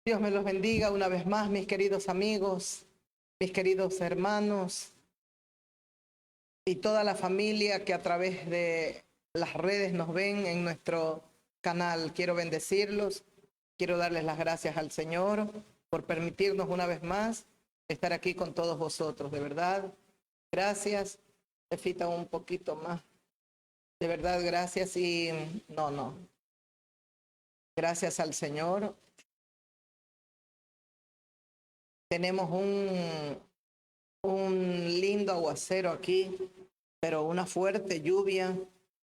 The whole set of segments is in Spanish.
Dios me los bendiga una vez más, mis queridos amigos, mis queridos hermanos y toda la familia que a través de las redes nos ven en nuestro canal. Quiero bendecirlos, quiero darles las gracias al Señor por permitirnos una vez más estar aquí con todos vosotros. De verdad, gracias. Efita un poquito más. De verdad, gracias y no. Gracias al Señor. Tenemos un lindo aguacero aquí, pero una fuerte lluvia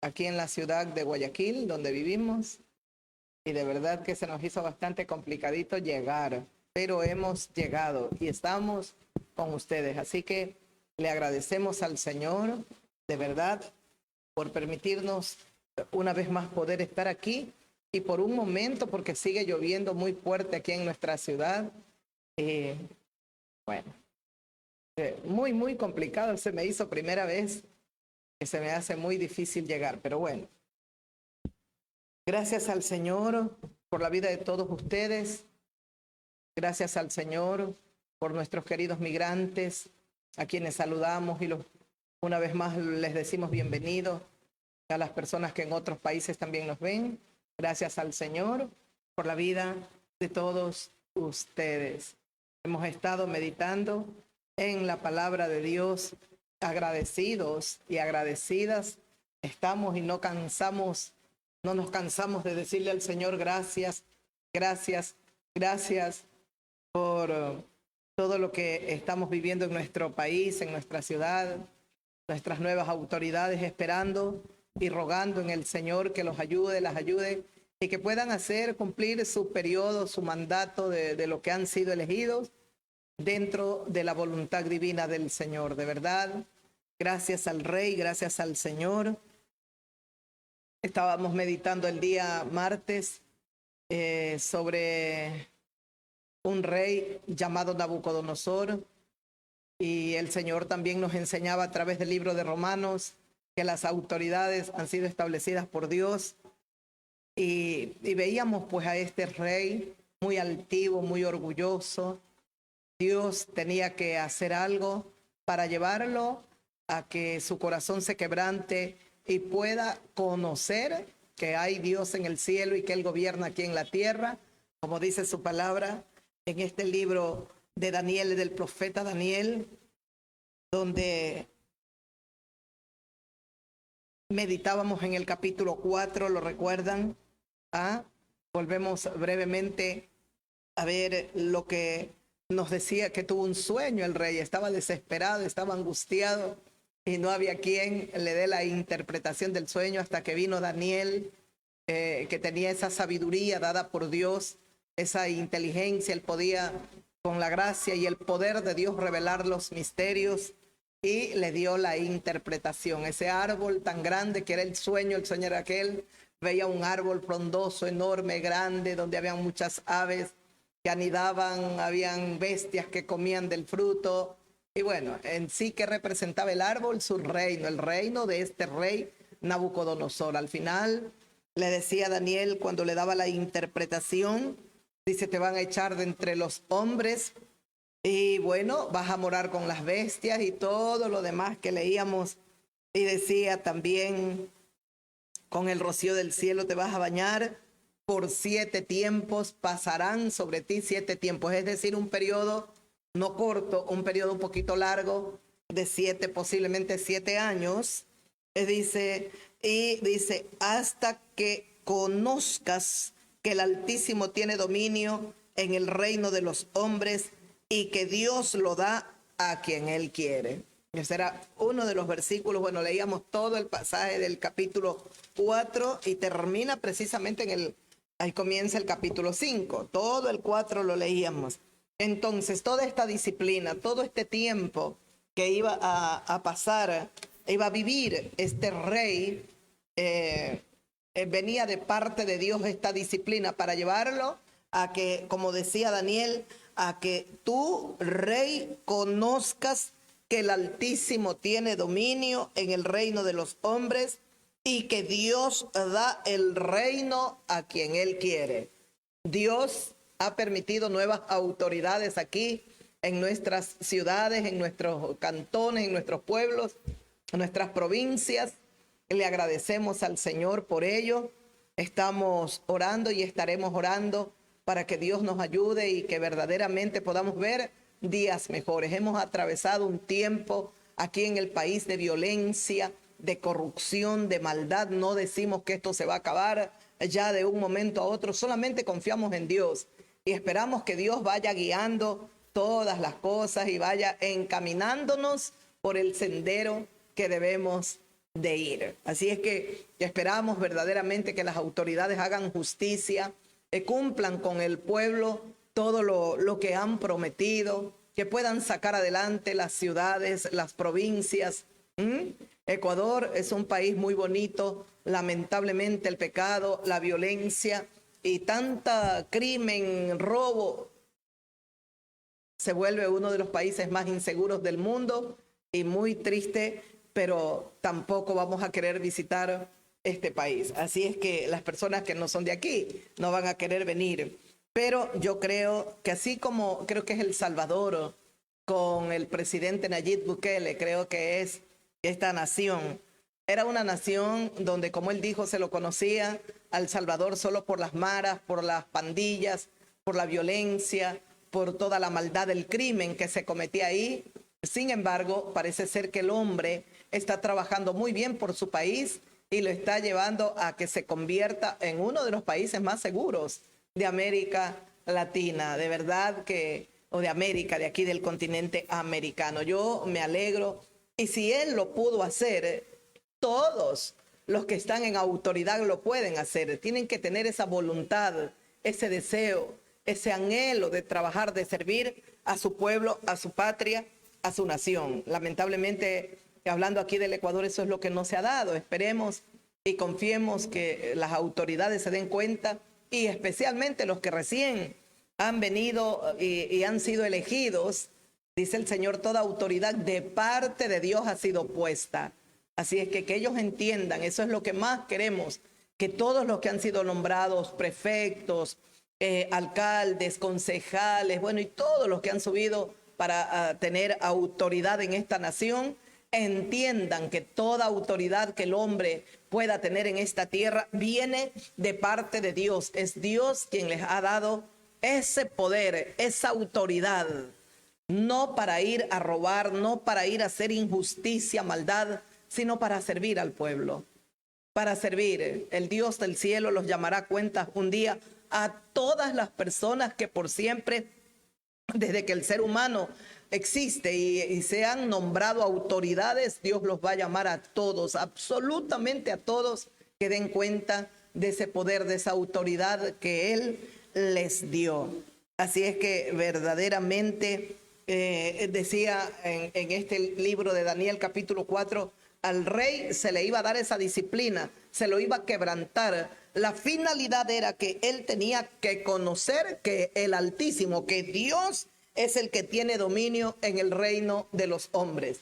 aquí en la ciudad de Guayaquil, donde vivimos, y de verdad que se nos hizo bastante complicadito llegar, pero hemos llegado y estamos con ustedes. Así que le agradecemos al Señor, de verdad, por permitirnos una vez más poder estar aquí y por un momento, porque sigue lloviendo muy fuerte aquí en nuestra ciudad. Bueno. Muy complicado, se me hizo primera vez que se me hace muy difícil llegar, pero bueno, gracias al Señor por la vida de todos ustedes, gracias al Señor por nuestros queridos migrantes, a quienes saludamos y una vez más les decimos bienvenidos, a las personas que en otros países también nos ven, gracias al Señor por la vida de todos ustedes. Hemos estado meditando en la palabra de Dios, agradecidos y agradecidas estamos y no nos cansamos de decirle al Señor gracias, gracias, gracias por todo lo que estamos viviendo en nuestro país, en nuestra ciudad, nuestras nuevas autoridades esperando y rogando en el Señor que los ayude, las ayude y que puedan hacer cumplir su periodo, su mandato de lo que han sido elegidos dentro de la voluntad divina del Señor. De verdad, gracias al Rey, gracias al Señor. Estábamos meditando el día martes sobre un rey llamado Nabucodonosor y el Señor también nos enseñaba a través del libro de Romanos que las autoridades han sido establecidas por Dios y veíamos pues a este rey muy altivo, muy orgulloso. Dios tenía que hacer algo para llevarlo a que su corazón se quebrante y pueda conocer que hay Dios en el cielo y que Él gobierna aquí en la tierra, como dice su palabra en este libro de Daniel, del profeta Daniel, donde meditábamos en el capítulo 4, ¿lo recuerdan? Volvemos brevemente a ver lo que nos decía que tuvo un sueño el rey, estaba desesperado, estaba angustiado y no había quien le dé la interpretación del sueño hasta que vino Daniel, que tenía esa sabiduría dada por Dios, esa inteligencia, él podía con la gracia y el poder de Dios revelar los misterios y le dio la interpretación. Ese árbol tan grande que era el sueño era aquel, veía un árbol frondoso, enorme, grande, donde habían muchas aves que anidaban, habían bestias que comían del fruto. Y bueno, en sí que representaba el árbol, su reino, el reino de este rey Nabucodonosor. Al final le decía a Daniel cuando le daba la interpretación, dice, te van a echar de entre los hombres y bueno, vas a morar con las bestias y todo lo demás que leíamos. Y decía también, con el rocío del cielo te vas a bañar, por 7 tiempos pasarán sobre ti 7 tiempos, es decir, un periodo no corto, un periodo un poquito largo de 7, posiblemente 7 años. Dice, hasta que conozcas que el Altísimo tiene dominio en el reino de los hombres y que Dios lo da a quien Él quiere. Ese era uno de los versículos. Bueno, leíamos todo el pasaje del capítulo 4 y termina precisamente ahí comienza el capítulo 5. Todo el 4 lo leíamos. Entonces, toda esta disciplina, todo este tiempo que iba a pasar, iba a vivir este rey, venía de parte de Dios esta disciplina para llevarlo a que, como decía Daniel, a que tú, rey, conozcas que el Altísimo tiene dominio en el reino de los hombres y que Dios da el reino a quien Él quiere. Dios ha permitido nuevas autoridades aquí en nuestras ciudades, en nuestros cantones, en nuestros pueblos, en nuestras provincias. Le agradecemos al Señor por ello. Estamos orando y estaremos orando para que Dios nos ayude y que verdaderamente podamos ver días mejores. Hemos atravesado un tiempo aquí en el país de violencia, de corrupción, de maldad. No decimos que esto se va a acabar ya de un momento a otro. Solamente confiamos en Dios y esperamos que Dios vaya guiando todas las cosas y vaya encaminándonos por el sendero que debemos de ir. Así es que esperamos verdaderamente que las autoridades hagan justicia, cumplan con el pueblo todo lo que han prometido, que puedan sacar adelante las ciudades, las provincias. Ecuador es un país muy bonito. Lamentablemente el pecado, la violencia y tanta crimen, robo, se vuelve uno de los países más inseguros del mundo y muy triste, pero tampoco vamos a querer visitar este país. Así es que las personas que no son de aquí no van a querer venir. Pero yo creo que así como creo que es El Salvador con el presidente Nayib Bukele, creo que es esta nación. Era una nación donde, como él dijo, se lo conocía al Salvador solo por las maras, por las pandillas, por la violencia, por toda la maldad del crimen que se cometía ahí. Sin embargo, parece ser que el hombre está trabajando muy bien por su país y lo está llevando a que se convierta en uno de los países más seguros de América Latina, de verdad que, o de América, de aquí del continente americano. Yo me alegro, y si él lo pudo hacer, todos los que están en autoridad lo pueden hacer. Tienen que tener esa voluntad, ese deseo, ese anhelo de trabajar, de servir a su pueblo, a su patria, a su nación. Lamentablemente, hablando aquí del Ecuador, eso es lo que no se ha dado. Esperemos y confiemos que las autoridades se den cuenta, y especialmente los que recién han venido y han sido elegidos. Dice el Señor, toda autoridad de parte de Dios ha sido puesta. Así es que ellos entiendan, eso es lo que más queremos, que todos los que han sido nombrados prefectos, alcaldes, concejales, bueno, y todos los que han subido para tener autoridad en esta nación, entiendan que toda autoridad que el hombre pueda tener en esta tierra viene de parte de Dios. Es Dios quien les ha dado ese poder, esa autoridad, no para ir a robar, no para ir a hacer injusticia, maldad, sino para servir al pueblo, para servir. El Dios del cielo los llamará a cuentas un día a todas las personas que por siempre, desde que el ser humano existe y se han nombrado autoridades, Dios los va a llamar a todos, absolutamente a todos, que den cuenta de ese poder, de esa autoridad que Él les dio. Así es que verdaderamente decía en este libro de Daniel capítulo 4, al rey se le iba a dar esa disciplina, se lo iba a quebrantar. La finalidad era que él tenía que conocer que el Altísimo, que Dios es el que tiene dominio en el reino de los hombres.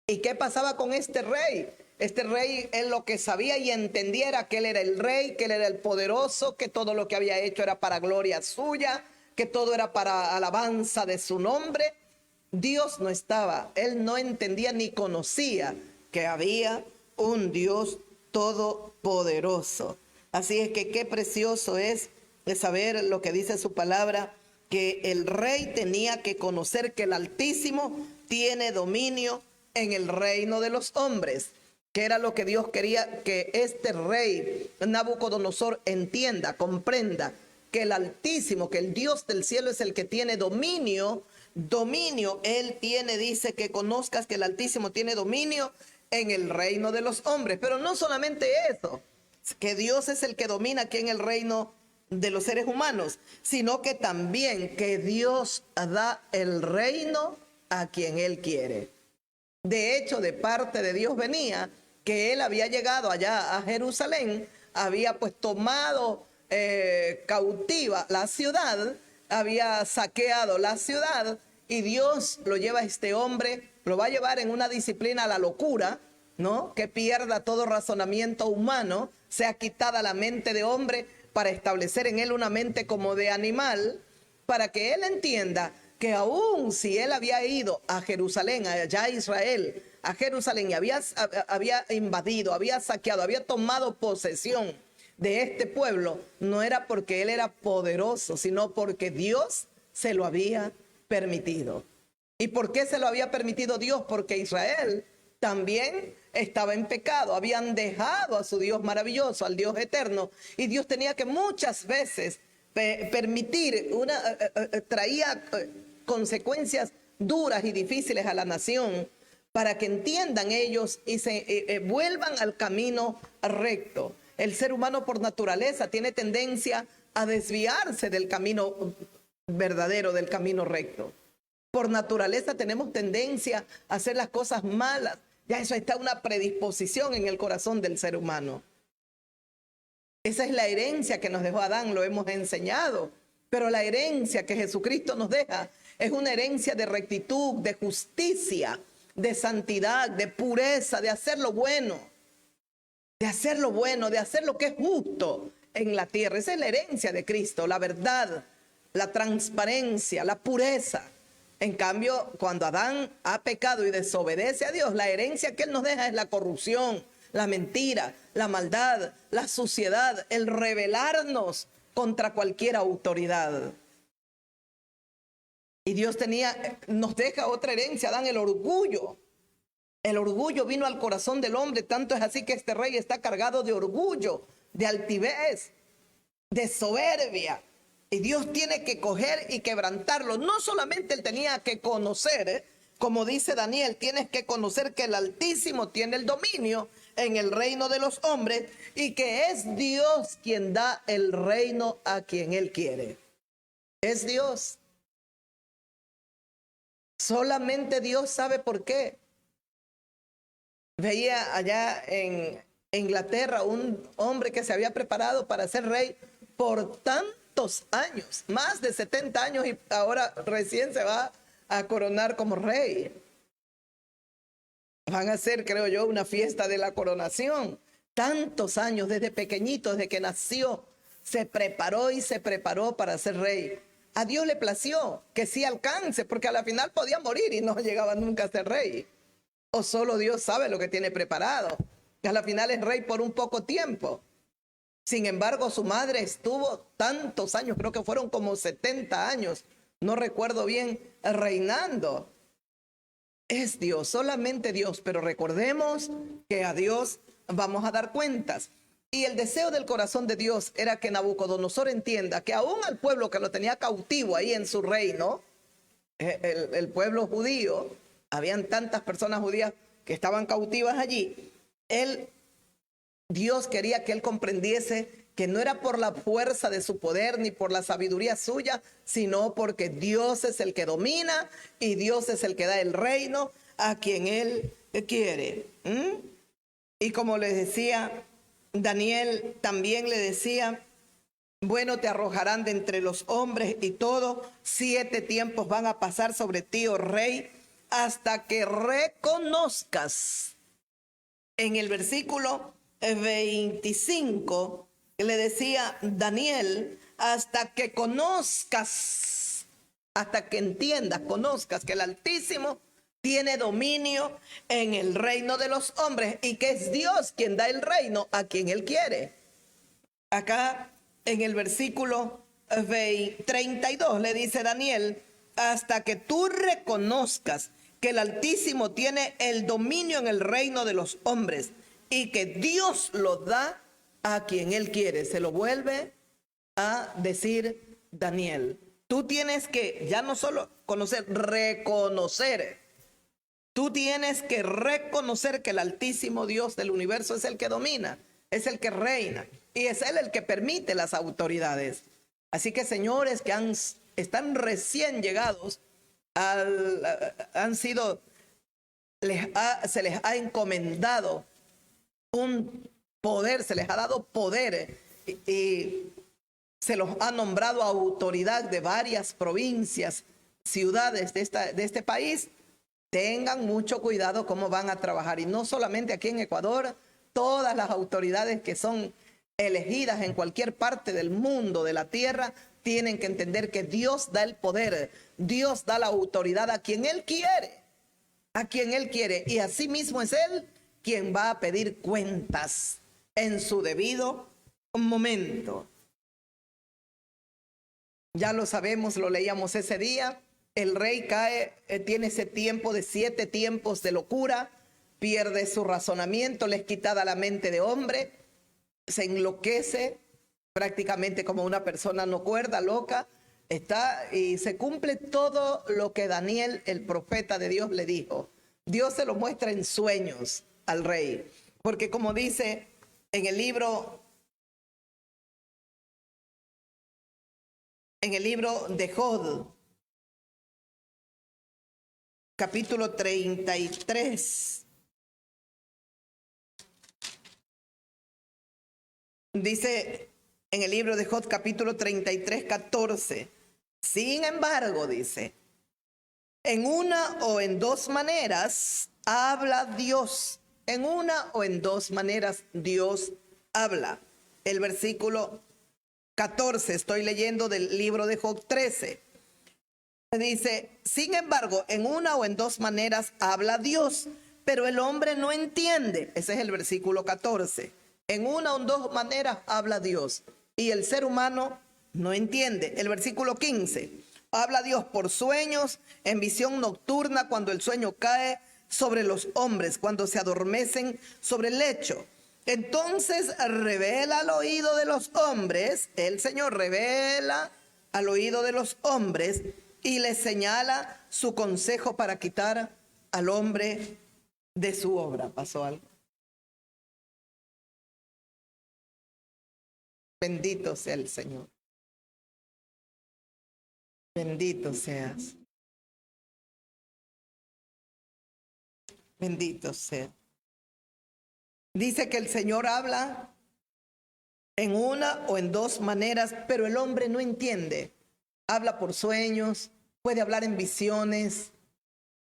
¿Y qué pasaba con este rey? Este rey, él lo que sabía y entendía era que él era el rey, que él era el poderoso, que todo lo que había hecho era para gloria suya, que todo era para alabanza de su nombre. Dios no estaba, él no entendía ni conocía que había un Dios todopoderoso. Así es que qué precioso es saber lo que dice su palabra, que el rey tenía que conocer que el Altísimo tiene dominio en el reino de los hombres, que era lo que Dios quería que este rey Nabucodonosor entienda, comprenda, que el Altísimo, que el Dios del cielo es el que tiene dominio, él tiene, dice, que conozcas que el Altísimo tiene dominio en el reino de los hombres. Pero no solamente eso, que Dios es el que domina aquí en el reino de los seres humanos, sino que también que Dios da el reino a quien Él quiere. De hecho, de parte de Dios venía que Él había llegado allá a Jerusalén, había pues tomado cautiva la ciudad, había saqueado la ciudad, y Dios lo lleva a este hombre, lo va a llevar en una disciplina a la locura, ¿no? Que pierda todo razonamiento humano, sea quitada la mente de hombre para establecer en él una mente como de animal, para que él entienda que aún si él había ido a Jerusalén, allá a Israel, a Jerusalén, y había invadido, había saqueado, había tomado posesión de este pueblo, no era porque él era poderoso, sino porque Dios se lo había permitido. ¿Y por qué se lo había permitido Dios? Porque Israel también estaba en pecado, habían dejado a su Dios maravilloso, al Dios eterno, y Dios tenía que muchas veces permitir, traía consecuencias duras y difíciles a la nación para que entiendan ellos y se vuelvan al camino recto. El ser humano por naturaleza tiene tendencia a desviarse del camino verdadero, del camino recto. Por naturaleza tenemos tendencia a hacer las cosas malas. Ya eso está una predisposición en el corazón del ser humano. Esa es la herencia que nos dejó Adán, lo hemos enseñado. Pero la herencia que Jesucristo nos deja es una herencia de rectitud, de justicia, de santidad, de pureza, de hacer lo bueno. De hacer lo bueno, de hacer lo que es justo en la tierra. Esa es la herencia de Cristo, la verdad, la transparencia, la pureza. En cambio, cuando Adán ha pecado y desobedece a Dios, la herencia que Él nos deja es la corrupción, la mentira, la maldad, la suciedad, el rebelarnos contra cualquier autoridad. Y Dios nos deja otra herencia, Adán, el orgullo. El orgullo vino al corazón del hombre, tanto es así que este rey está cargado de orgullo, de altivez, de soberbia. Y Dios tiene que coger y quebrantarlo. No solamente él tenía que conocer, como dice Daniel, tienes que conocer que el Altísimo tiene el dominio en el reino de los hombres y que es Dios quien da el reino a quien él quiere. Es Dios. Solamente Dios sabe por qué. Veía allá en Inglaterra un hombre que se había preparado para ser rey por tantos años, más de 70 años, y ahora recién se va a coronar como rey. Van a hacer, creo yo, una fiesta de la coronación. Tantos años, desde pequeñito, desde que nació, se preparó y se preparó para ser rey. A Dios le plació que sí alcance, porque a la final podía morir y no llegaba nunca a ser rey. O solo Dios sabe lo que tiene preparado, que a la final es rey por un poco tiempo. Sin embargo, su madre estuvo tantos años, creo que fueron como 70 años, no recuerdo bien, reinando. Es Dios, solamente Dios, pero recordemos que a Dios vamos a dar cuentas. Y el deseo del corazón de Dios era que Nabucodonosor entienda que aún al pueblo que lo tenía cautivo ahí en su reino, el pueblo judío, habían tantas personas judías que estaban cautivas allí, Dios quería que él comprendiese que no era por la fuerza de su poder ni por la sabiduría suya, sino porque Dios es el que domina y Dios es el que da el reino a quien él quiere. Y como les decía, Daniel también le decía, bueno, te arrojarán de entre los hombres y todo, 7 tiempos van a pasar sobre ti, oh rey, hasta que reconozcas. En el versículo 25 le decía Daniel, hasta que conozcas, hasta que entiendas, conozcas que el Altísimo tiene dominio en el reino de los hombres y que es Dios quien da el reino a quien él quiere. Acá en el versículo 32 le dice Daniel, hasta que tú reconozcas que el Altísimo tiene el dominio en el reino de los hombres y que Dios lo da a quien él quiere. Se lo vuelve a decir Daniel. Tú tienes que ya no solo conocer, reconocer. Tú tienes que reconocer que el Altísimo Dios del universo es el que domina, es el que reina y es él el que permite las autoridades. Así que señores que están recién llegados, se les ha encomendado un poder, se les ha dado poder y se los ha nombrado autoridad de varias provincias, ciudades de este país. Tengan mucho cuidado cómo van a trabajar, y no solamente aquí en Ecuador, todas las autoridades que son elegidas en cualquier parte del mundo, de la tierra, tienen que entender que Dios da el poder, Dios da la autoridad a quien Él quiere, a quien Él quiere. Y así mismo es Él quien va a pedir cuentas en su debido momento. Ya lo sabemos, lo leíamos ese día. El rey cae, tiene ese tiempo de 7 tiempos de locura, pierde su razonamiento, le es quitada la mente de hombre, se enloquece prácticamente como una persona no cuerda, loca, está, y se cumple todo lo que Daniel, el profeta de Dios, le dijo. Dios se lo muestra en sueños al rey, porque como dice en el libro de Job, capítulo 33, dice en el libro de Job, capítulo 33, 14, sin embargo, dice, en una o en dos maneras habla Dios. En una o en dos maneras Dios habla. El versículo 14, estoy leyendo del libro de Job 13. Dice, sin embargo, en una o en dos maneras habla Dios, pero el hombre no entiende. Ese es el versículo 14. En una o en dos maneras habla Dios y el ser humano no entiende. El versículo 15. Habla Dios por sueños, en visión nocturna, cuando el sueño cae sobre los hombres, cuando se adormecen sobre el lecho. Entonces revela al oído de los hombres, el Señor revela al oído de los hombres y les señala su consejo para quitar al hombre de su obra. ¿Pasó algo? Bendito sea el Señor. Bendito seas. Bendito sea. Dice que el Señor habla en una o en dos maneras, pero el hombre no entiende. Habla por sueños, puede hablar en visiones.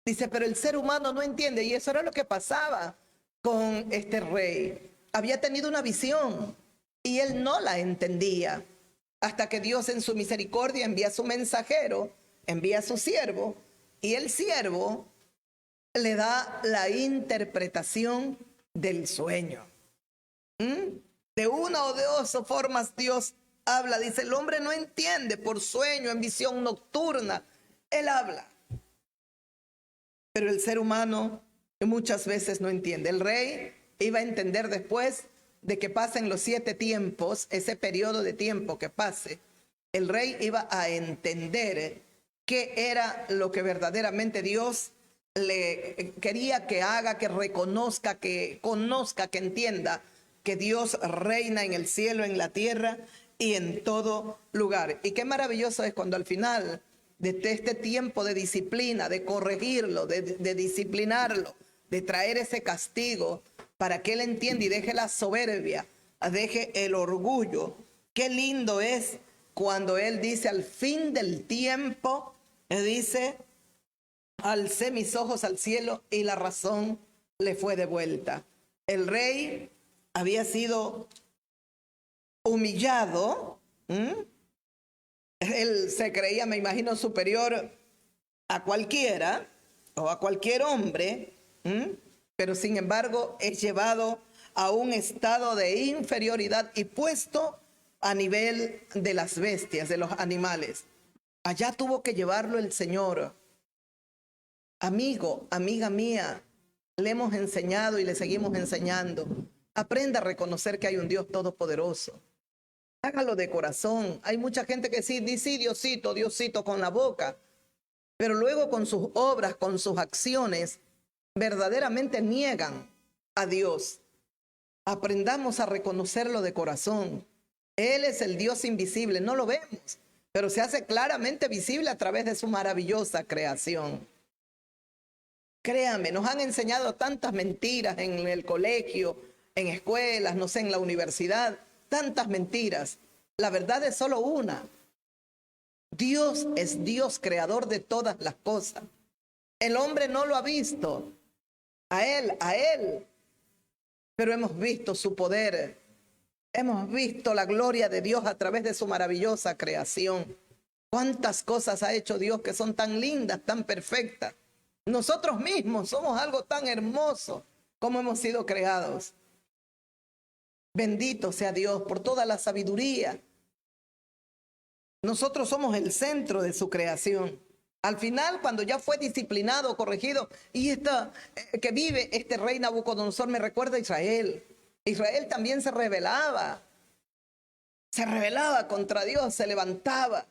Dice, pero el ser humano no entiende. Y eso era lo que pasaba con este rey. Había tenido una visión y él no la entendía. Hasta que Dios en su misericordia envía a su mensajero, envía a su siervo, y el siervo le da la interpretación del sueño. De una o de dos formas Dios habla. Dice, el hombre no entiende por sueño, en visión nocturna. Él habla. Pero el ser humano muchas veces no entiende. El rey iba a entender después de que pasen los 7 tiempos, ese periodo de tiempo que pase, el rey iba a entender qué era lo que verdaderamente Dios le quería que haga, que reconozca, que conozca, que entienda que Dios reina en el cielo, en la tierra y en todo lugar. Y qué maravilloso es cuando al final de este tiempo de disciplina, de corregirlo, de disciplinarlo, de traer ese castigo para que él entienda y deje la soberbia, deje el orgullo. Qué lindo es cuando él dice al fin del tiempo, dice, alcé mis ojos al cielo y la razón le fue devuelta. El rey había sido humillado. Él se creía, me imagino, superior a cualquiera o a cualquier hombre, pero sin embargo es llevado a un estado de inferioridad y puesto a nivel de las bestias, de los animales. Allá tuvo que llevarlo el Señor. Amigo, amiga mía, le hemos enseñado y le seguimos enseñando. Aprenda a reconocer que hay un Dios todopoderoso. Hágalo de corazón. Hay mucha gente que sí dice Diosito, Diosito con la boca, pero luego con sus obras, con sus acciones, verdaderamente niegan a Dios. Aprendamos a reconocerlo de corazón. Él es el Dios invisible, no lo vemos, pero se hace claramente visible a través de su maravillosa creación. Créanme, nos han enseñado tantas mentiras en el colegio, en escuelas, no sé, en la universidad, tantas mentiras. La verdad es solo una. Dios es Dios, creador de todas las cosas. El hombre no lo ha visto. A él, pero hemos visto su poder Hemos visto la gloria de Dios a través de su maravillosa creación. Cuántas cosas ha hecho Dios que son tan lindas, tan perfectas. Nosotros mismos somos algo tan hermoso como hemos sido creados. Bendito sea Dios por toda la sabiduría. Nosotros somos el centro de su creación. Al final, cuando ya fue disciplinado, corregido, y que vive este rey Nabucodonosor, me recuerda a Israel. Israel también se rebelaba contra Dios, se levantaba.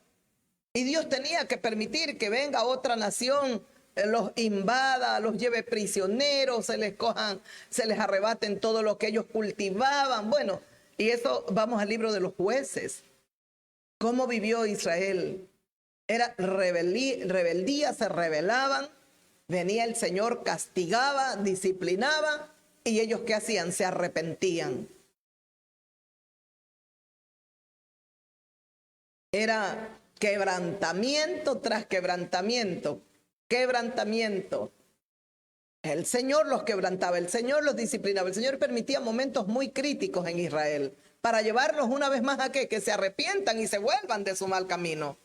Y Dios tenía que permitir que venga otra nación, los invada, los lleve prisioneros, se les arrebaten todo lo que ellos cultivaban. Bueno, y eso vamos al libro de los Jueces. ¿Cómo vivió Israel? Era rebeldía, se rebelaban, venía el Señor, castigaba, disciplinaba, y ellos ¿qué hacían? Se arrepentían. Era quebrantamiento tras quebrantamiento. Quebrantamiento. El Señor los quebrantaba, el Señor los disciplinaba, el Señor permitía momentos muy críticos en Israel para llevarlos una vez más a que se arrepientan y se vuelvan de su mal camino.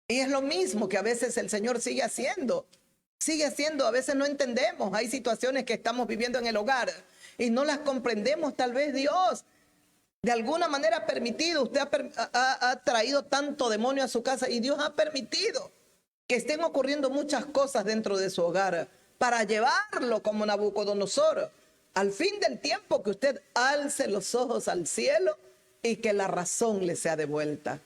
Y es lo mismo que a veces el Señor sigue haciendo, a veces no entendemos, hay situaciones que estamos viviendo en el hogar y no las comprendemos. Tal vez Dios de alguna manera ha permitido, usted ha traído tanto demonio a su casa y Dios ha permitido que estén ocurriendo muchas cosas dentro de su hogar para llevarlo como Nabucodonosor. Al fin del tiempo, que usted alce los ojos al cielo y que la razón le sea devuelta.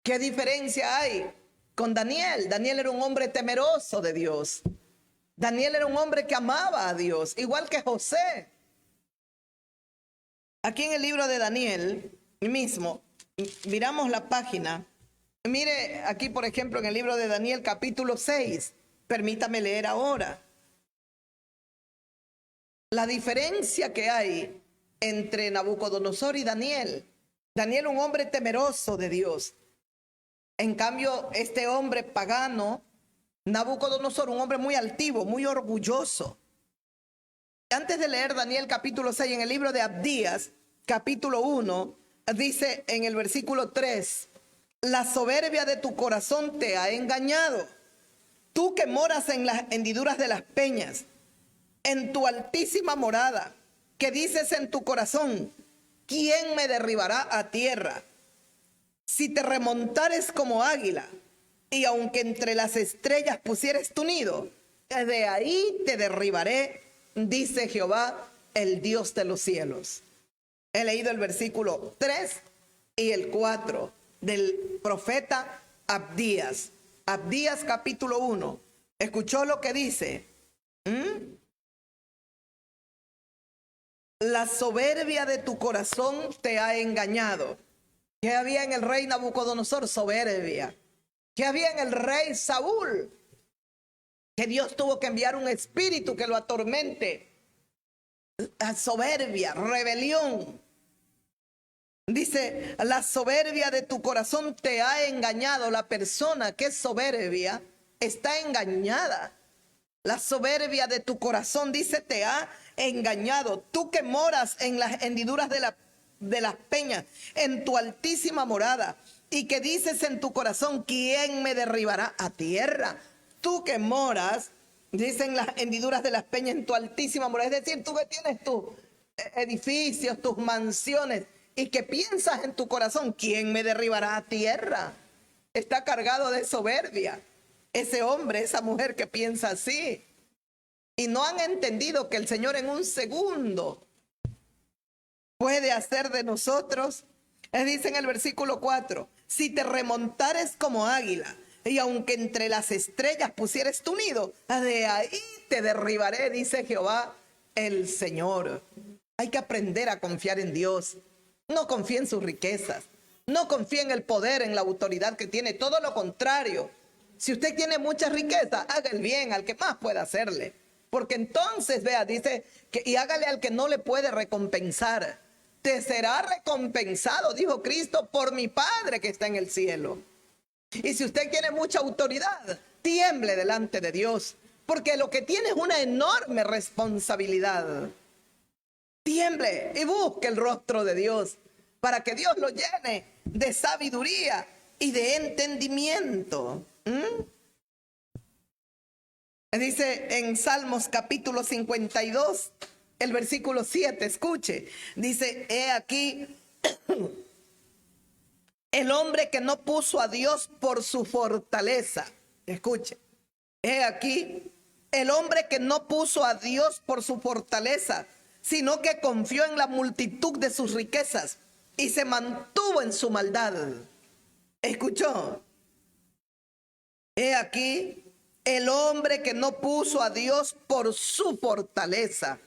¿Qué diferencia hay con Daniel? Daniel era un hombre temeroso de Dios. Daniel era un hombre que amaba a Dios, igual que José. Aquí en el libro de Daniel mismo, miramos la página. Mire aquí, por ejemplo, en el libro de Daniel, capítulo 6. Permítame leer ahora. La diferencia que hay entre Nabucodonosor y Daniel. Daniel, un hombre temeroso de Dios. En cambio, este hombre pagano, Nabucodonosor, un hombre muy altivo, muy orgulloso. Antes de leer Daniel capítulo 6, en el libro de Abdías, capítulo 1, dice en el versículo 3, la soberbia de tu corazón te ha engañado. Tú que moras en las hendiduras de las peñas, en tu altísima morada, que dices en tu corazón, ¿quién me derribará a tierra? Si te remontares como águila, y aunque entre las estrellas pusieres tu nido, de ahí te derribaré, dice Jehová, el Dios de los cielos. He leído el versículo 3 y el 4 del profeta Abdías. Abdías capítulo 1. ¿Escuchó lo que dice? La soberbia de tu corazón te ha engañado. ¿Qué había en el rey Nabucodonosor? Soberbia. ¿Qué había en el rey Saúl? Que Dios tuvo que enviar un espíritu que lo atormente. Soberbia, rebelión. Dice, la soberbia de tu corazón te ha engañado. La persona que es soberbia está engañada. La soberbia de tu corazón, dice, te ha engañado. Tú que moras en las hendiduras de las peñas, en tu altísima morada, y que dices en tu corazón, ¿quién me derribará a tierra? Tú que moras, dicen las hendiduras de las peñas, en tu altísima morada, es decir, tú que tienes tus edificios, tus mansiones, y que piensas en tu corazón, ¿quién me derribará a tierra? Está cargado de soberbia ese hombre, esa mujer que piensa así, y no han entendido que el Señor en un segundo puede hacer de nosotros. Dice en el versículo 4, si te remontares como águila, y aunque entre las estrellas pusieres tu nido, de ahí te derribaré, dice Jehová el Señor. Hay que aprender a confiar en Dios. No confíe en sus riquezas, no confíe en el poder, en la autoridad que tiene, todo lo contrario. Si usted tiene mucha riqueza, haga el bien al que más pueda hacerle, porque entonces, vea, dice, y hágale al que no le puede recompensar. Te será recompensado, dijo Cristo, por mi Padre que está en el cielo. Y si usted tiene mucha autoridad, tiemble delante de Dios, porque lo que tiene es una enorme responsabilidad. tiemble y busque el rostro de Dios para que Dios lo llene de sabiduría y de entendimiento. Dice en Salmos capítulo 52, el versículo 7, escuche, dice, he aquí el hombre que no puso a Dios por su fortaleza. Escuche, he aquí el hombre que no puso a Dios por su fortaleza, sino que confió en la multitud de sus riquezas y se mantuvo en su maldad. ¿Escuchó? He aquí el hombre que no puso a Dios por su fortaleza.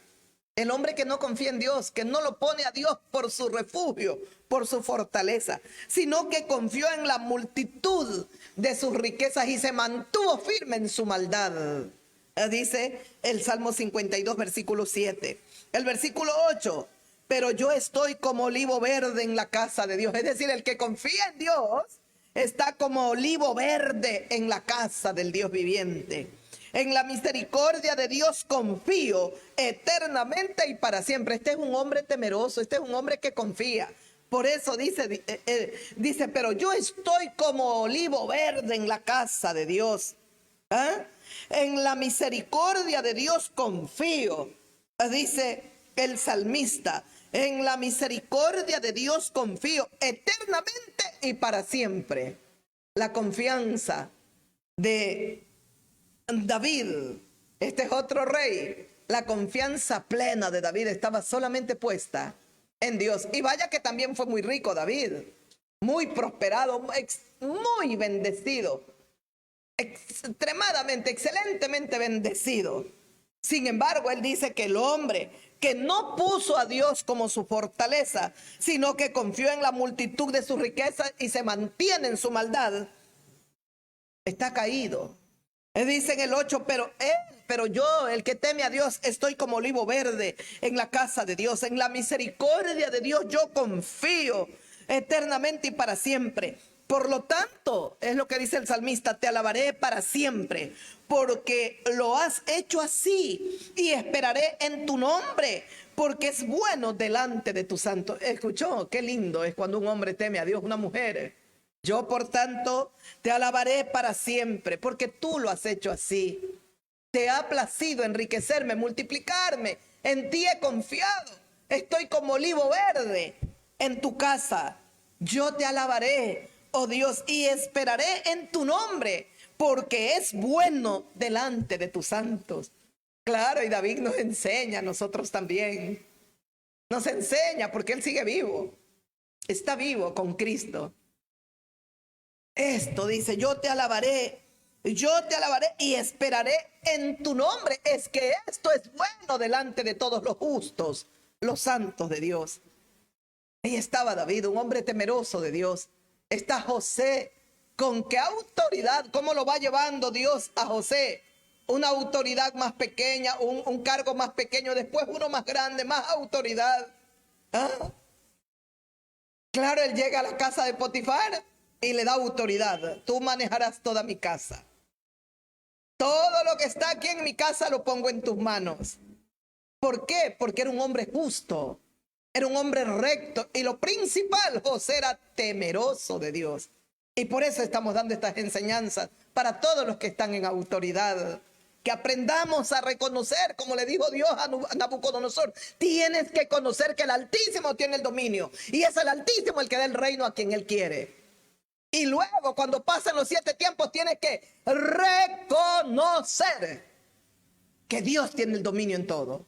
El hombre que no confía en Dios, que no lo pone a Dios por su refugio, por su fortaleza, sino que confió en la multitud de sus riquezas y se mantuvo firme en su maldad. Dice el Salmo 52, versículo 7. El versículo 8, pero yo estoy como olivo verde en la casa de Dios. Es decir, el que confía en Dios está como olivo verde en la casa del Dios viviente. En la misericordia de Dios confío eternamente y para siempre. Este es un hombre temeroso, este es un hombre que confía. Por eso dice, pero yo estoy como olivo verde en la casa de Dios. En la misericordia de Dios confío, dice el salmista. En la misericordia de Dios confío eternamente y para siempre. La confianza de David, este es otro rey. La confianza plena de David estaba solamente puesta en Dios. Y vaya que también fue muy rico David, muy prosperado, muy bendecido, extremadamente, excelentemente bendecido. Sin embargo, él dice que el hombre que no puso a Dios como su fortaleza, sino que confió en la multitud de sus riquezas y se mantiene en su maldad, está caído. Él dice en el 8, pero yo, el que teme a Dios, estoy como olivo verde en la casa de Dios. En la misericordia de Dios yo confío eternamente y para siempre. Por lo tanto, es lo que dice el salmista, te alabaré para siempre, porque lo has hecho así, y esperaré en tu nombre, porque es bueno delante de tu santo. ¿Escuchó? Qué lindo es cuando un hombre teme a Dios, una mujer. Yo, por tanto, te alabaré para siempre, porque tú lo has hecho así. Te ha placido enriquecerme, multiplicarme. En ti he confiado. Estoy como olivo verde en tu casa. Yo te alabaré, oh Dios, y esperaré en tu nombre, porque es bueno delante de tus santos. Claro, y David nos enseña, a nosotros también. Nos enseña porque él sigue vivo. Está vivo con Cristo. Esto dice, yo te alabaré y esperaré en tu nombre. Es que esto es bueno delante de todos los justos, los santos de Dios. Ahí estaba David, un hombre temeroso de Dios. Está José. ¿Con qué autoridad? ¿Cómo lo va llevando Dios a José? Una autoridad más pequeña, un cargo más pequeño, después uno más grande, más autoridad. Claro, él llega a la casa de Potifar y le da autoridad. Tú manejarás toda mi casa. Todo lo que está aquí en mi casa lo pongo en tus manos. ¿Por qué? Porque era un hombre justo, era un hombre recto. Y lo principal, José era temeroso de Dios. Y por eso estamos dando estas enseñanzas para todos los que están en autoridad. Que aprendamos a reconocer, como le dijo Dios a Nabucodonosor, tienes que conocer que el Altísimo tiene el dominio. Y es el Altísimo el que da el reino a quien Él quiere. Y luego, cuando pasen los 7 tiempos, tienes que reconocer que Dios tiene el dominio en todo.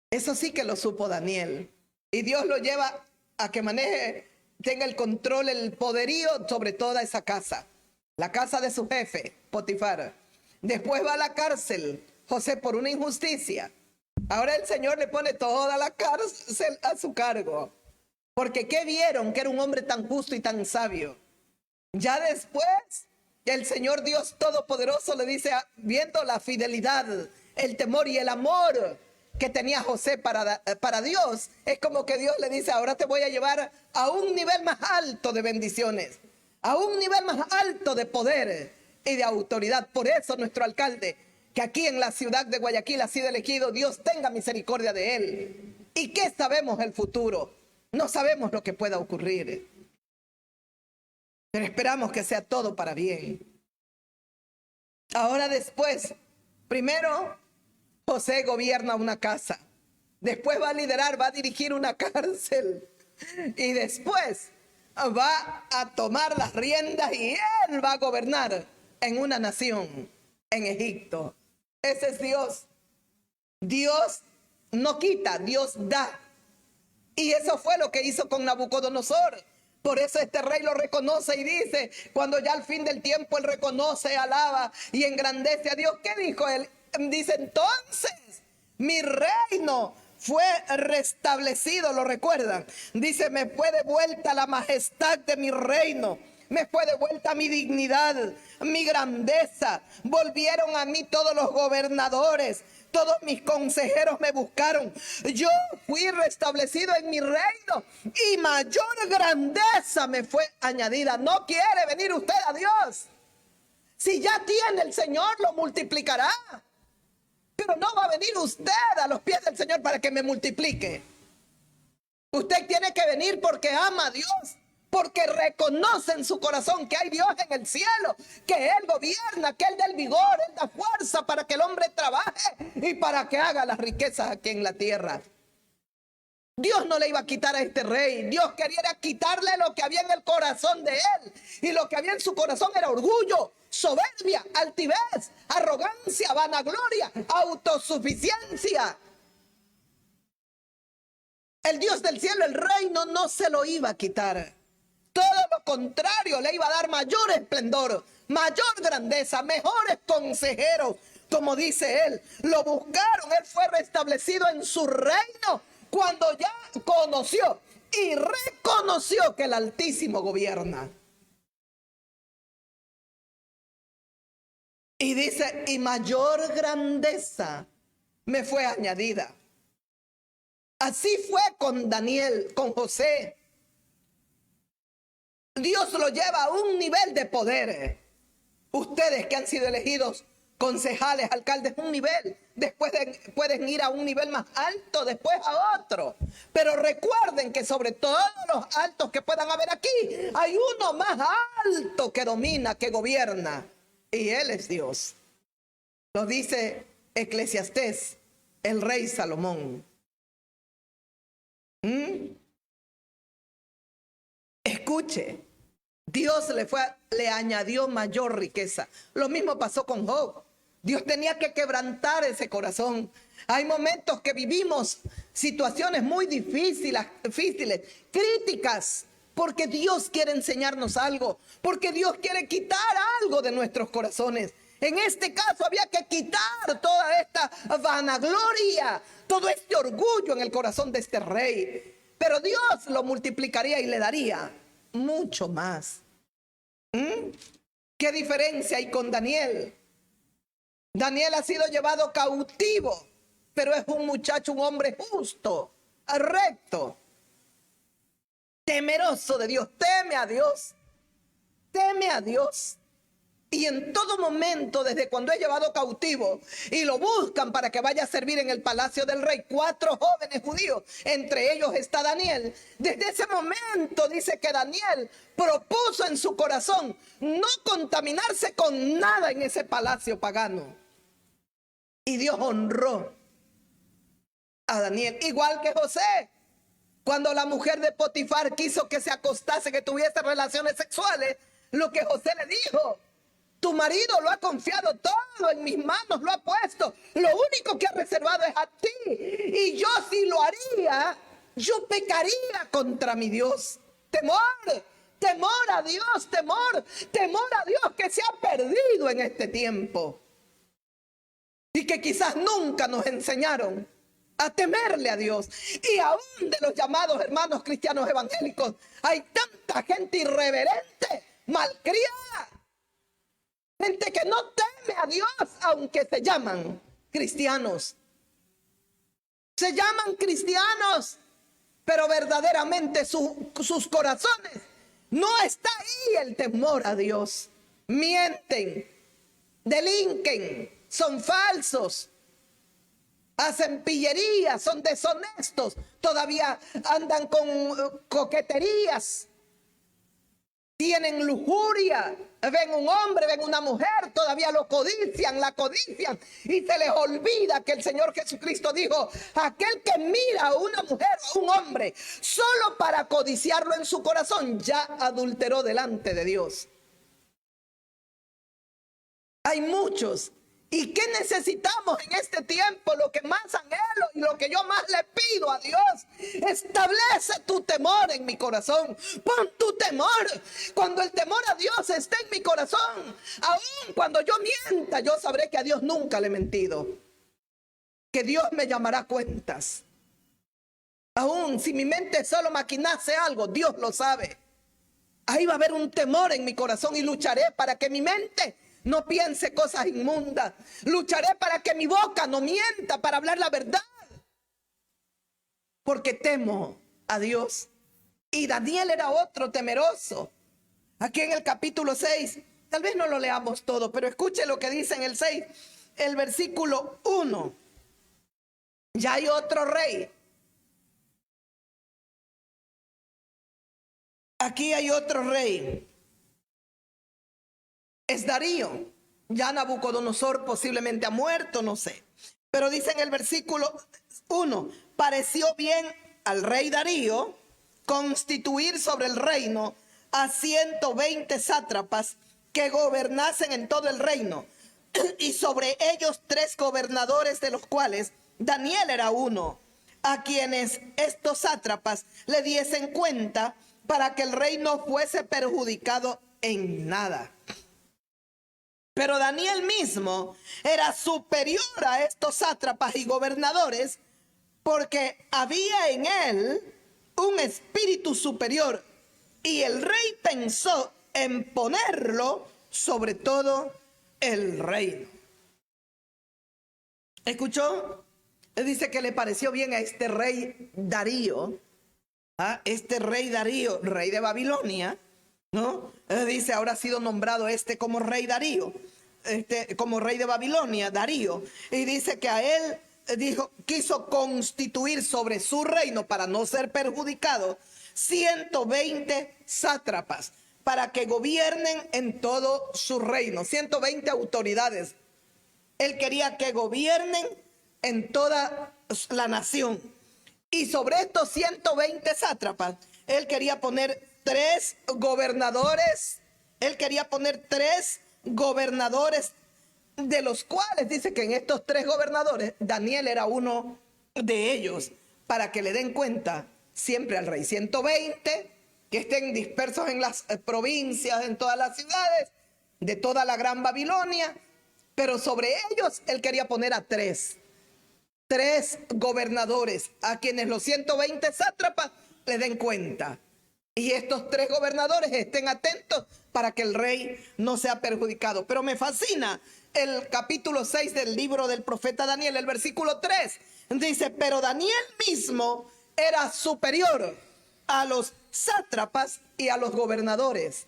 Eso sí que lo supo Daniel. Y Dios lo lleva a que maneje, tenga el control, el poderío sobre toda esa casa. La casa de su jefe, Potifar. Después va a la cárcel, José, por una injusticia. Ahora el Señor le pone toda la cárcel a su cargo. Porque ¿qué vieron? Que era un hombre tan justo y tan sabio. Ya después, el Señor Dios Todopoderoso le dice, viendo la fidelidad, el temor y el amor que tenía José para Dios, es como que Dios le dice, ahora te voy a llevar a un nivel más alto de bendiciones, a un nivel más alto de poder y de autoridad. Por eso nuestro alcalde, que aquí en la ciudad de Guayaquil ha sido elegido, Dios tenga misericordia de él. ¿Y qué sabemos del futuro? No sabemos lo que pueda ocurrir, pero esperamos que sea todo para bien. Ahora después, primero José gobierna una casa, después va a liderar, va a dirigir una cárcel y después va a tomar las riendas y él va a gobernar en una nación, en Egipto. Ese es Dios. Dios no quita, Dios da. Y eso fue lo que hizo con Nabucodonosor. Por eso este rey lo reconoce y dice, cuando ya al fin del tiempo él reconoce, alaba y engrandece a Dios. ¿Qué dijo él? Dice, entonces mi reino fue restablecido, ¿lo recuerdan? Dice, me fue de vuelta la majestad de mi reino. Me fue de vuelta mi dignidad, mi grandeza. Volvieron a mí todos los gobernadores. Todos mis consejeros me buscaron. Yo fui restablecido en mi reino y mayor grandeza me fue añadida. ¿No quiere venir usted a Dios? Si ya tiene el Señor, lo multiplicará. Pero no va a venir usted a los pies del Señor para que me multiplique. Usted tiene que venir porque ama a Dios, porque reconoce en su corazón que hay Dios en el cielo, que Él gobierna, que Él da el vigor, Él da fuerza para que el hombre trabaje y para que haga las riquezas aquí en la tierra. Dios no le iba a quitar a este rey. Dios quería quitarle lo que había en el corazón de él. Y lo que había en su corazón era orgullo, soberbia, altivez, arrogancia, vanagloria, autosuficiencia. El Dios del cielo, el reino, no se lo iba a quitar. Todo lo contrario, le iba a dar mayor esplendor, mayor grandeza, mejores consejeros. Como dice él, lo buscaron, él fue restablecido en su reino cuando ya conoció y reconoció que el Altísimo gobierna. Y dice, y mayor grandeza me fue añadida. Así fue con Daniel, con José. Dios lo lleva a un nivel de poder. Ustedes que han sido elegidos concejales, alcaldes, un nivel. Después pueden ir a un nivel más alto, después a otro. Pero recuerden que sobre todos los altos que puedan haber aquí, hay uno más alto que domina, que gobierna. Y Él es Dios. Lo dice Eclesiastés, el rey Salomón. Escuche, Dios le añadió mayor riqueza. Lo mismo pasó con Job. Dios tenía que quebrantar ese corazón. Hay momentos que vivimos situaciones muy difíciles, críticas, porque Dios quiere enseñarnos algo, porque Dios quiere quitar algo de nuestros corazones. En este caso había que quitar toda esta vanagloria, todo este orgullo en el corazón de este rey. Pero Dios lo multiplicaría y le daría mucho más. ¿Qué diferencia hay con Daniel? Daniel ha sido llevado cautivo, pero es un muchacho, un hombre justo, recto, temeroso de Dios, teme a Dios, teme a Dios. Y en todo momento, desde cuando es llevado cautivo y lo buscan para que vaya a servir en el palacio del rey, 4 jóvenes judíos, entre ellos está Daniel. Desde ese momento dice que Daniel propuso en su corazón no contaminarse con nada en ese palacio pagano. Y Dios honró a Daniel, igual que José. Cuando la mujer de Potifar quiso que se acostase, que tuviese relaciones sexuales, lo que José le dijo: tu marido lo ha confiado todo en mis manos, lo ha puesto. Lo único que ha reservado es a ti. Y yo, si lo haría, yo pecaría contra mi Dios. Temor, temor a Dios, temor a Dios que se ha perdido en este tiempo. Y que quizás nunca nos enseñaron a temerle a Dios. Y aún de los llamados hermanos cristianos evangélicos, hay tanta gente irreverente, malcriada. Gente que no teme a Dios, aunque se llaman cristianos. Se llaman cristianos, pero verdaderamente sus corazones no está ahí el temor a Dios. Mienten, delinquen, son falsos, hacen pillerías, son deshonestos, todavía andan con coqueterías, tienen lujuria, ven un hombre, ven una mujer, todavía lo codician, la codician, y se les olvida que el Señor Jesucristo dijo: aquel que mira a una mujer o a un hombre solo para codiciarlo en su corazón, ya adulteró delante de Dios. Hay muchos. ¿Y qué necesitamos en este tiempo? Lo que más anhelo y lo que yo más le pido a Dios: establece tu temor en mi corazón. Pon tu temor. Cuando el temor a Dios esté en mi corazón, aun cuando yo mienta, yo sabré que a Dios nunca le he mentido, que Dios me llamará cuentas. Aun si mi mente solo maquinase algo, Dios lo sabe. Ahí va a haber un temor en mi corazón, y lucharé para que mi mente no piense cosas inmundas. Lucharé para que mi boca no mienta, para hablar la verdad, porque temo a Dios. Y Daniel era otro temeroso. Aquí en el capítulo 6, tal vez no lo leamos todo, pero escuche lo que dice en el 6, el versículo 1. Ya hay otro rey. Aquí hay otro rey. Es Darío. Ya Nabucodonosor posiblemente ha muerto, no sé. Pero dice en el versículo 1: pareció bien al rey Darío constituir sobre el reino a 120 sátrapas que gobernasen en todo el reino, y sobre ellos 3 gobernadores, de los cuales Daniel era uno, a quienes estos sátrapas le diesen cuenta, para que el rey no fuese perjudicado en nada. Pero Daniel mismo era superior a estos sátrapas y gobernadores, porque había en él un espíritu superior, y el rey pensó en ponerlo sobre todo el reino. ¿Escuchó? Él dice que le pareció bien a este rey Darío, este rey Darío, rey de Babilonia, ¿no? Dice, ahora ha sido nombrado como rey Darío, como rey de Babilonia, Darío. Y dice que a él quiso constituir sobre su reino, para no ser perjudicado, 120 sátrapas, para que gobiernen en todo su reino. 120 autoridades. Él quería que gobiernen en toda la nación. Y sobre estos 120 sátrapas, él quería poner 3 gobernadores. Él quería poner 3 gobernadores, de los cuales dice que en estos 3 gobernadores, Daniel era uno de ellos, para que le den cuenta siempre al rey. 120 que estén dispersos en las provincias, en todas las ciudades de toda la gran Babilonia. Pero sobre ellos él quería poner a 3 gobernadores, a quienes los 120 sátrapas le den cuenta. Y estos 3 gobernadores estén atentos para que el rey no sea perjudicado. Pero me fascina el capítulo 6 del libro del profeta Daniel, el versículo 3. Dice, pero Daniel mismo era superior a los sátrapas y a los gobernadores.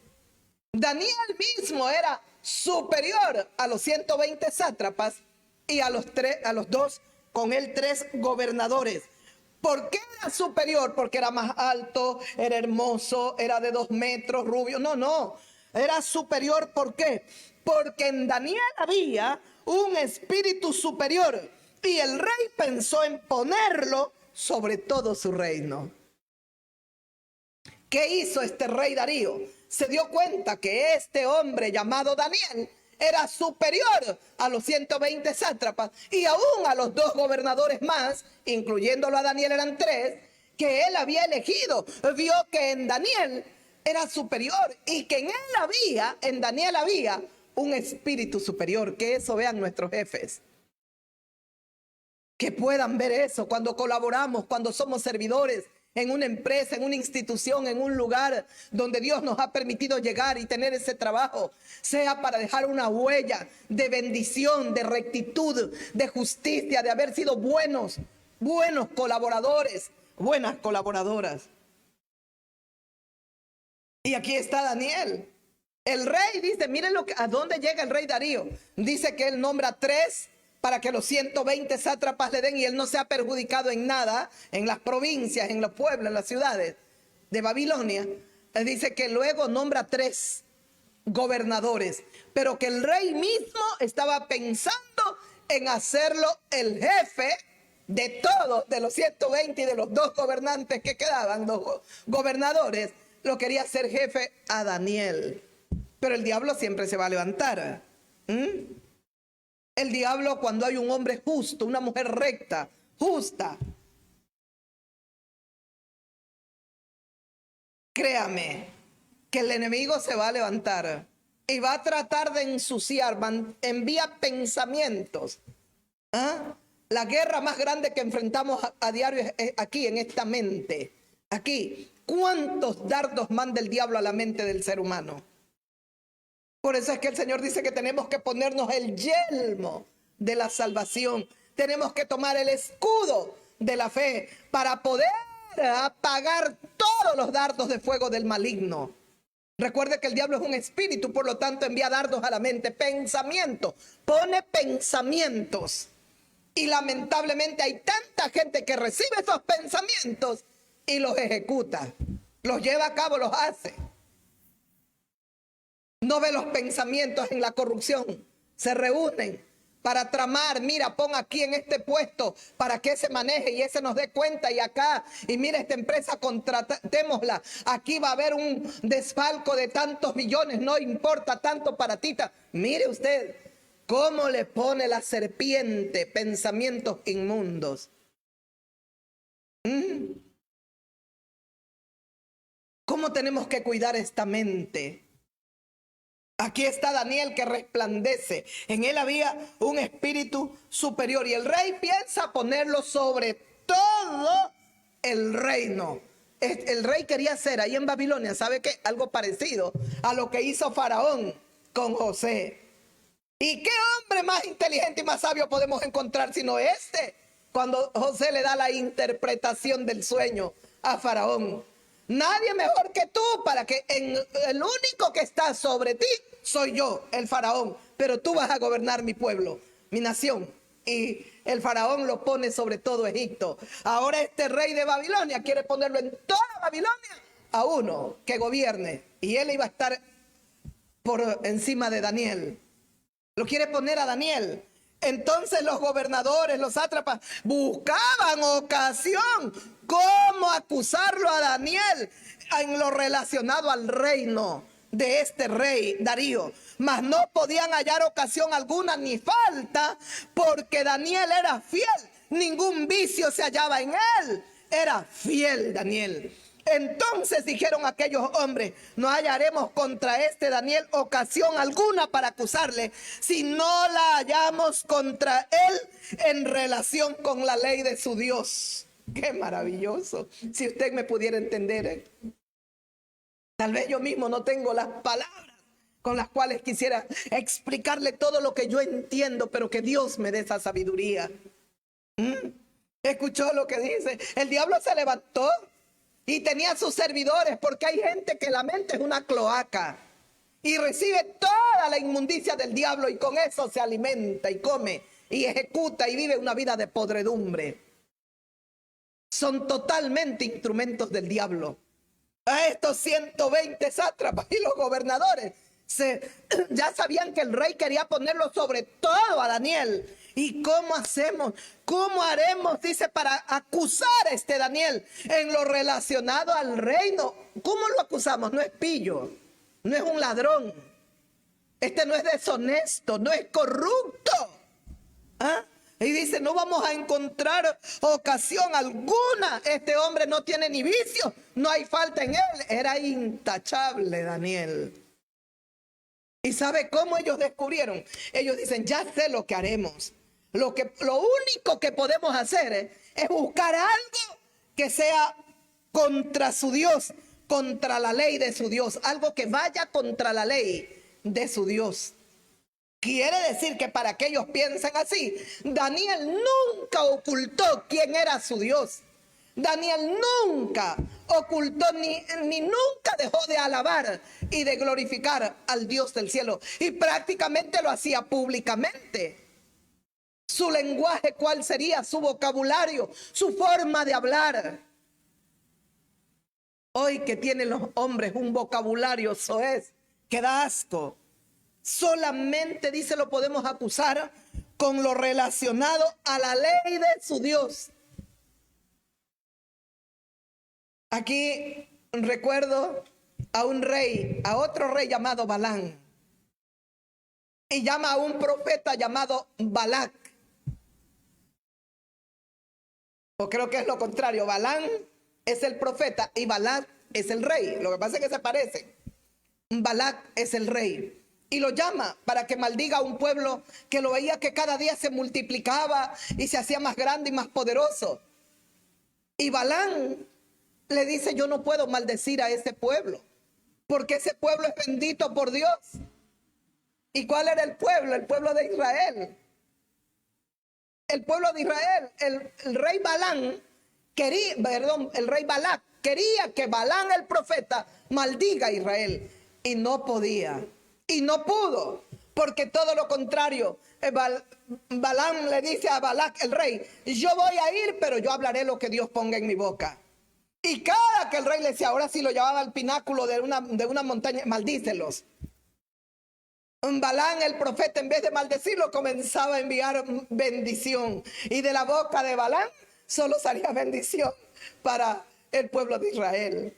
Daniel mismo era superior a los 120 sátrapas y a los 2 con él 3 gobernadores. ¿Por qué era superior? Porque era más alto, era hermoso, era de 2 metros, rubio. No. Era superior, ¿por qué? Porque en Daniel había un espíritu superior, y el rey pensó en ponerlo sobre todo su reino. ¿Qué hizo este rey Darío? Se dio cuenta que este hombre llamado Daniel era superior a los 120 sátrapas y aún a los 2 gobernadores más, incluyéndolo a Daniel, eran 3, que él había elegido. Vio que en Daniel era superior, y que en Daniel había un espíritu superior. Que eso vean nuestros jefes, que puedan ver eso cuando colaboramos, cuando somos servidores en una empresa, en una institución, en un lugar donde Dios nos ha permitido llegar y tener ese trabajo, sea para dejar una huella de bendición, de rectitud, de justicia, de haber sido buenos colaboradores, buenas colaboradoras. Y aquí está Daniel. El rey dice, miren a dónde llega el rey Darío. Dice que él nombra 3 para que los 120 sátrapas le den y él no se ha perjudicado en nada, en las provincias, en los pueblos, en las ciudades de Babilonia. Él dice que luego nombra 3 gobernadores, pero que el rey mismo estaba pensando en hacerlo el jefe de todos, de los 120 y de los 2 gobernantes que quedaban, 2 gobernadores, lo quería hacer jefe a Daniel. Pero el diablo siempre se va a levantar. El diablo, cuando hay un hombre justo, una mujer recta, justa, créame que el enemigo se va a levantar y va a tratar de ensuciar, envía pensamientos. La guerra más grande que enfrentamos a diario es aquí, en esta mente. Aquí, ¿cuántos dardos manda el diablo a la mente del ser humano? Por eso es que el Señor dice que tenemos que ponernos el yelmo de la salvación. Tenemos que tomar el escudo de la fe para poder apagar todos los dardos de fuego del maligno. Recuerde que el diablo es un espíritu, por lo tanto envía dardos a la mente, pensamientos, pone pensamientos. Y lamentablemente hay tanta gente que recibe esos pensamientos y los ejecuta, los lleva a cabo, los hace. No ve los pensamientos en la corrupción. Se reúnen para tramar. Mira, pon aquí en este puesto para que se maneje y ese nos dé cuenta. Y acá, y mira, esta empresa contratémosla. Aquí va a haber un desfalco de tantos millones. No importa tanto para ti. Mire usted cómo le pone la serpiente pensamientos inmundos. ¿Cómo tenemos que cuidar esta mente? Aquí está Daniel que resplandece. En él había un espíritu superior. Y el rey piensa ponerlo sobre todo el reino. El rey quería hacer ahí en Babilonia, ¿sabe qué? Algo parecido a lo que hizo Faraón con José. ¿Y qué hombre más inteligente y más sabio podemos encontrar sino este? Cuando José le da la interpretación del sueño a Faraón. Nadie mejor que tú para que el único que está sobre ti soy yo, el faraón. Pero tú vas a gobernar mi pueblo, mi nación. Y el faraón lo pone sobre todo Egipto. Ahora este rey de Babilonia quiere ponerlo en toda Babilonia a uno que gobierne. Y él iba a estar por encima de Daniel. Lo quiere poner a Daniel. Entonces los gobernadores, los sátrapas, buscaban ocasión cómo acusarlo a Daniel en lo relacionado al reino de este rey Darío. Mas no podían hallar ocasión alguna ni falta, porque Daniel era fiel. Ningún vicio se hallaba en él. Era fiel Daniel. Entonces dijeron aquellos hombres: no hallaremos contra este Daniel ocasión alguna para acusarle, si no la hallamos contra él en relación con la ley de su Dios. Qué maravilloso. Si usted me pudiera entender, tal vez yo mismo no tengo las palabras con las cuales quisiera explicarle todo lo que yo entiendo, pero que Dios me dé esa sabiduría. ¿Escuchó lo que dice? El diablo se levantó y tenía sus servidores, porque hay gente que la mente es una cloaca y recibe toda la inmundicia del diablo y con eso se alimenta y come y ejecuta y vive una vida de podredumbre. Son totalmente instrumentos del diablo. A estos 120 sátrapas y los gobernadores ya sabían que el rey quería ponerlo sobre todo a Daniel. ¿Y cómo hacemos? ¿Cómo haremos? Dice, para acusar a este Daniel en lo relacionado al reino. ¿Cómo lo acusamos? No es pillo, no es un ladrón. Este no es deshonesto, no es corrupto. Y dice, no vamos a encontrar ocasión alguna. Este hombre no tiene ni vicio, no hay falta en él. Era intachable Daniel. ¿Y sabe cómo ellos descubrieron? Ellos dicen, ya sé lo que haremos. Lo único que podemos hacer es buscar algo que sea contra su Dios, contra la ley de su Dios. Algo que vaya contra la ley de su Dios. Quiere decir que para que ellos piensen así, Daniel nunca ocultó quién era su Dios. Daniel nunca ocultó ni nunca dejó de alabar y de glorificar al Dios del cielo. Y prácticamente lo hacía públicamente. Su lenguaje, ¿cuál sería? Su vocabulario, su forma de hablar. Hoy que tienen los hombres un vocabulario soez que da asco. Solamente, dice, lo podemos acusar con lo relacionado a la ley de su Dios. Aquí recuerdo a un rey, a otro rey llamado Balán. Y llama a un profeta llamado Balac. O creo que es lo contrario. Balán es el profeta y Balac es el rey. Lo que pasa es que se parecen. Balac es el rey. Y lo llama para que maldiga a un pueblo que lo veía que cada día se multiplicaba y se hacía más grande y más poderoso. Y Balán le dice: yo no puedo maldecir a ese pueblo, porque ese pueblo es bendito por Dios. ¿Y cuál era el pueblo? El pueblo de Israel. El pueblo de Israel. El rey Balán quería, el rey Balac quería que Balán el profeta maldiga a Israel. Y no podía. Y no pudo. Porque todo lo contrario. Balán le dice a Balac el rey: yo voy a ir, pero yo hablaré lo que Dios ponga en mi boca. Y cada que el rey le decía, ahora sí, lo llevaba al pináculo de una montaña: maldícelos. Balán el profeta, en vez de maldecirlo, comenzaba a enviar bendición. Y de la boca de Balán solo salía bendición para el pueblo de Israel.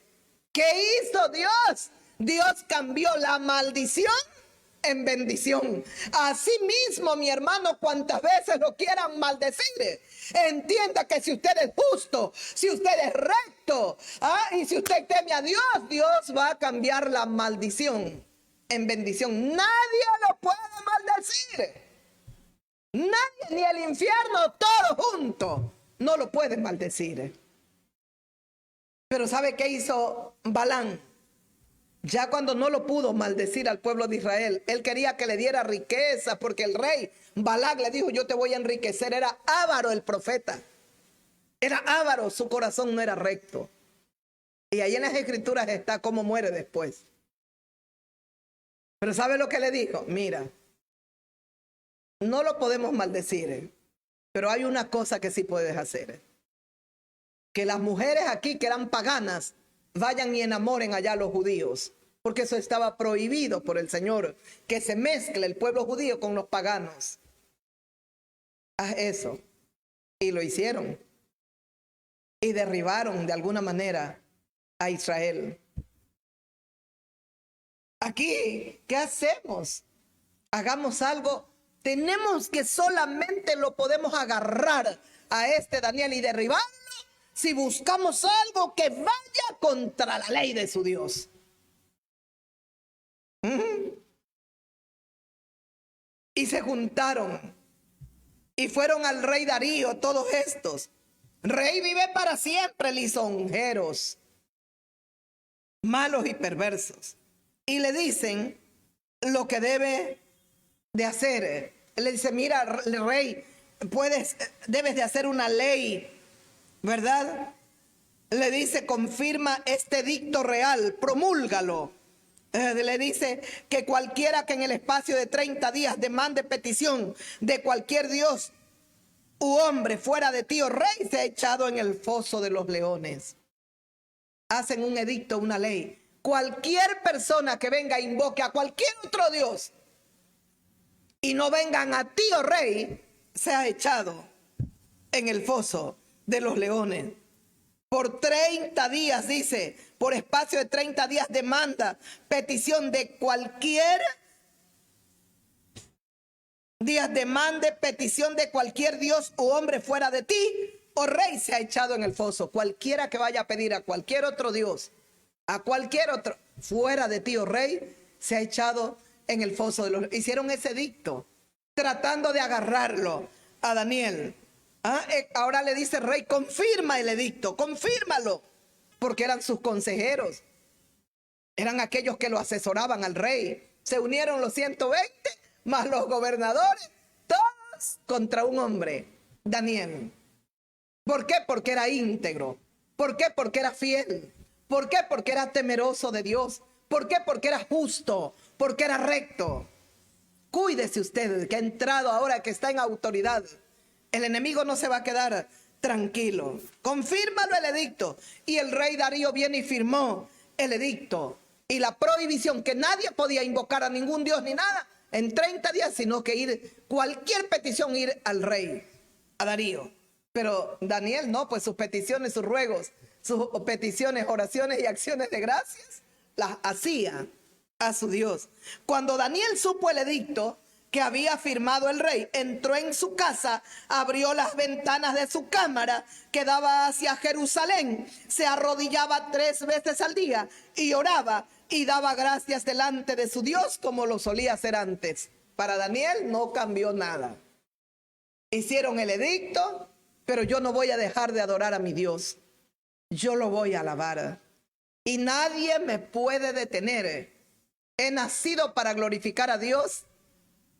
¿Qué hizo Dios? Dios cambió la maldición en bendición. Así mismo, mi hermano, cuantas veces lo quieran maldecir, entienda que si usted es justo, si usted es recto, y si usted teme a Dios, Dios va a cambiar la maldición en bendición. Nadie lo puede maldecir. Nadie, ni el infierno, todo junto, no lo puede maldecir. Pero ¿sabe qué hizo Balán? Ya cuando no lo pudo maldecir al pueblo de Israel, él quería que le diera riqueza, porque el rey Balac le dijo: yo te voy a enriquecer. Era avaro el profeta. Era avaro, su corazón no era recto. Y ahí en las escrituras está cómo muere después. Pero ¿sabe lo que le dijo? Mira, no lo podemos maldecir, pero hay una cosa que sí puedes hacer. Que las mujeres aquí que eran paganas vayan y enamoren allá a los judíos, porque eso estaba prohibido por el Señor, que se mezcle el pueblo judío con los paganos. Haz eso. Y lo hicieron. Y derribaron de alguna manera a Israel. Aquí, ¿qué hacemos? Hagamos algo. Tenemos que solamente lo podemos agarrar a este Daniel y derribarlo si buscamos algo que vaya contra la ley de su Dios. Y se juntaron y fueron al rey Darío, todos estos. Rey vive para siempre, lisonjeros, malos y perversos. Y le dicen lo que debe de hacer. Le dice: mira, rey, debes de hacer una ley, ¿verdad? Le dice: confirma este edicto real, promúlgalo. Le dice que cualquiera que en el espacio de 30 días demande petición de cualquier dios u hombre fuera de ti, oh rey, se ha echado en el foso de los leones. Hacen un edicto, una ley. Cualquier persona que venga e invoque a cualquier otro dios y no vengan a ti, oh rey, se ha echado en el foso de los leones. Por 30 días, dice, por espacio de 30 días demanda petición de cualquier petición de cualquier dios u hombre fuera de ti, oh rey, se ha echado en el foso. Cualquiera que vaya a pedir a cualquier otro dios, a cualquier otro fuera de ti, oh rey, se ha echado en el foso de los... Hicieron ese edicto tratando de agarrarlo a Daniel. Ahora le dice el rey: confirma el edicto, confírmalo, porque eran sus consejeros, eran aquellos que lo asesoraban al rey. Se unieron los 120 más los gobernadores, todos contra un hombre, Daniel. ¿Por qué? Porque era íntegro, ¿Por qué? Porque era fiel. ¿Por qué? Porque era temeroso de Dios. ¿Por qué? Porque era justo, porque era recto. Cuídese usted que ha entrado ahora, que está en autoridad. El enemigo no se va a quedar tranquilo. Confírmalo el edicto. Y el rey Darío viene y firmó el edicto y la prohibición que nadie podía invocar a ningún dios ni nada en 30 días, sino que ir, cualquier petición, ir al rey, a Darío. Pero Daniel no, pues sus peticiones, sus ruegos, sus peticiones, oraciones y acciones de gracias las hacía a su Dios. Cuando Daniel supo el edicto que había firmado el rey, entró en su casa, abrió las ventanas de su cámara que daba hacia Jerusalén, se arrodillaba 3 veces al día y oraba y daba gracias delante de su Dios como lo solía hacer antes. Para Daniel no cambió nada. Hicieron el edicto, pero yo no voy a dejar de adorar a mi Dios. Yo lo voy a alabar. Y nadie me puede detener. He nacido para glorificar a Dios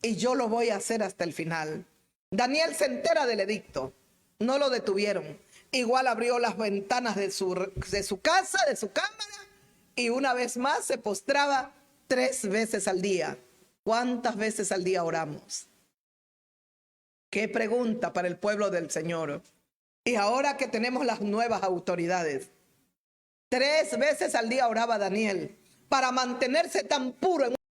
y yo lo voy a hacer hasta el final. Daniel se entera del edicto. No lo detuvieron. Igual abrió las ventanas de su casa, de su cámara, y una vez más se postraba 3 veces al día. ¿Cuántas veces al día oramos? Qué pregunta para el pueblo del Señor. Y ahora que tenemos las nuevas autoridades, 3 veces al día oraba Daniel para mantenerse tan puro en